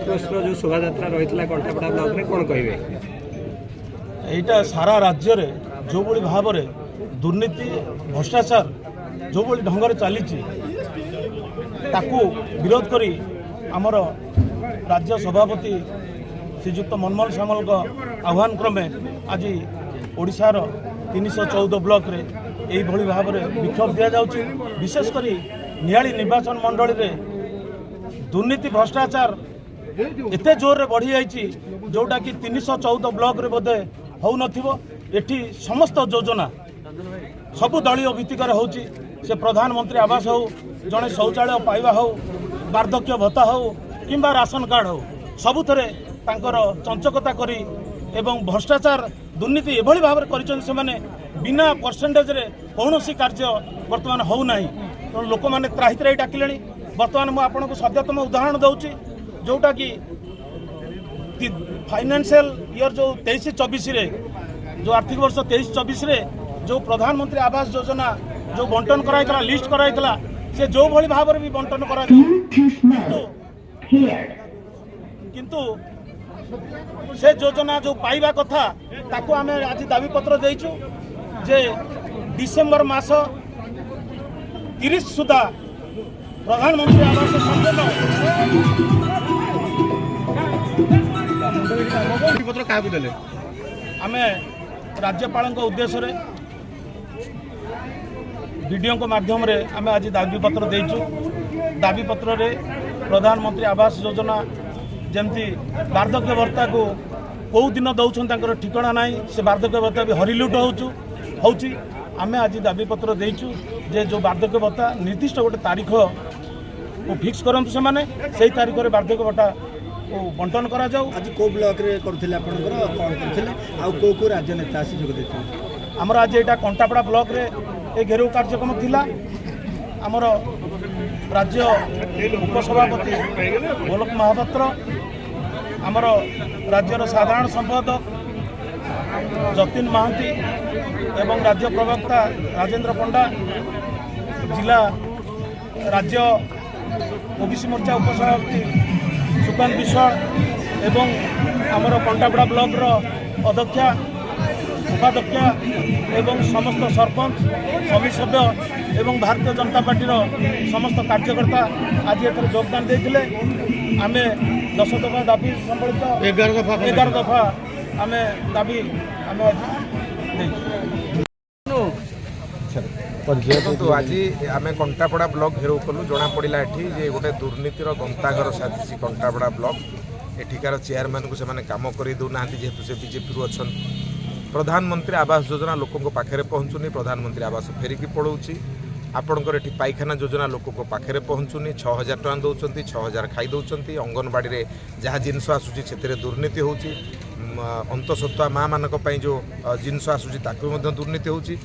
संतोषर जो शोभा रही कंटापड़ा ब्लॉक में कौन कहे यहाँ सारा राज्य रे जो बड़ी भाव में दुर्नीति भ्रष्टाचार जो बड़ी ढंग से चली विरोध करी आमर राज्य सभापति श्रीजुक्त मनमोहन सामल आह्वान क्रमे आज ओडिशार 314 ब्लॉक रे यही भाव में विक्षोभ दि जाउछि। विशेषकर निहाली निर्वाचन मंडल रे दुर्नीति भ्रष्टाचार एते जोर रे बढ़ी जाइछि जोटा कि 314 ब्लॉक रे बोधे हो नथिबो। एठी समस्त योजना सबु दलीय भित्तिकर होछि से प्रधानमंत्री आवास हो जड़े शौचालय पाइबा हो वार्धक्य भत्ता हो किंबा राशन कार्ड हो सबुथरे तांकर चंचकता करी एवं भ्रष्टाचार दुर्नीति एभली भाव में से बिना परसेंटेज रे कौनसी कार्य वर्तमान हो ना तो लोक मैंने त्राही त्राही डाकिले। बर्तमान मुझे आपको सद्यतम उदाहरण दूसरी जोटा कि फाइनेंशियल ईयर जो 23-24 जो आर्थिक वर्ष 23-24 जो प्रधानमंत्री आवास योजना जो बंटन कराइला लिस्ट कराइला से जो भली भाव में भी बंटन करा किंतु से योजना जो पाइबा कथा ताको आमे आज दाबी पत्र देइछु जे डिसेंबर मास 30 सुधा प्रधानमंत्री आवास पत्र क्या देले आमे राज्यपाल उद्देश्य रे वीडियो को माध्यम रे आमे आज दाबी पत्र देइछु। दाबी पत्र रे प्रधानमंत्री आवास योजना जमती वार्धक्य भत्ता को कौ दिन दौर ठिकाना ना से वार्धक्य भत्ता भी हरिलुट होची आम आज दाबी पत्र देचु जे जो वार्धक्य भत्ता निर्दिष्ट गोटे तारीख को फिक्स करंतु से माने सही तारीख में वार्धक्य भत्ता को बंटन करा जाऊ। आज को ब्लॉक रे करथिले आपनकर कोन करथिले आ को राजनेता आसी जोग देथिले हमर आज एटा कंटापड़ा ब्लॉक रे ए घेराव कार्यक्रम थिला। हमर राज्य उपसभापति गोलक महापात्र आमर राज्यर साधारण संपादक जतिन महांती एवं राज्य प्रवक्ता राजेंद्र पंडा जिला राज्य ओबीसी मोर्चा उपसभापति सुकांत विश्वाल एवं आमर कंटापड़ा ब्लॉक रो अध्यक्षा उपाध्यक्षा एवं समस्त सरपंच समिति सभ्य एवं भारतीय जनता पार्टी समस्त कार्यकर्ता आज एथर योगदान देते। आमे 10 दफा दाबी संबलित 11 दफा आमे दाबी आमे देखो आज आम कंटापड़ा ब्लॉक घेराव कलु जना पड़ा ये गोटे दुर्नीतिर गंताघर साथी कंटापड़ा ब्लॉक एठिकार चेयरमैन को से कम कर देना जेहेतु से बीजेपी रु अच्छा प्रधानमंत्री आवास योजना लोकों पाखे पहुँचुनी प्रधानमंत्री आवास फेरिकी पड़ोची आपणकर एटी पाइखाना योजना लोकों पाखे पहुँचुनी 6000 टଙ୍କା दौरान 6000 खाई दौरान अंगनवाड़ी में जहाँ जिनस आसूची से दुर्नीति होची अंतसत्वा माँ मानक जो जिनस आसूची दुर्नीति होची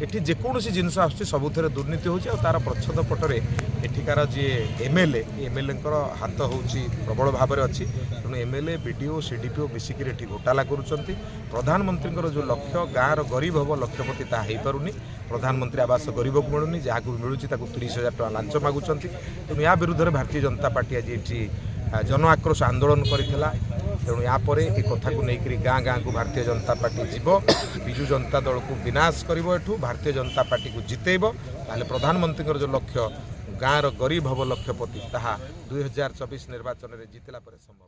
एठी जेकोसी जिनस आसूची सबुथरे दुर्नीति होची और तार प्रच्छद पटरे एठिकार जी एमएलए हाथ होची प्रबल भाव में अच्छी तेणु एमएलए बीडीओ सीडीपीओ मिसिक एठी घोटाला करुचंती। प्रधानमंत्री जो लक्ष्य गाँव गरीब हम लक्ष्यपति ता हो पारुनी प्रधानमंत्री आवास गरीब को मिलूनी जहाँ को मिलूँ 30,000 टଙ୍କା लांच मागुंट तेणु या विरुद्ध में भारतीय जनता पार्टी आज ये जन आक्रोश आंदोलन करथिला। तेणु या परे ए कथा को लेकर गाँ गाँ को भारतीय जनता पार्टी जीव विजु जनता दल को विनाश करिवो एठू भारतीय जनता पार्टी को जितेइबो ताले प्रधानमंत्री जो लक्ष्य गाँव गरीब हम लक्ष्यपति ताहा 2024 निर्वाचन में जितला पर संभव।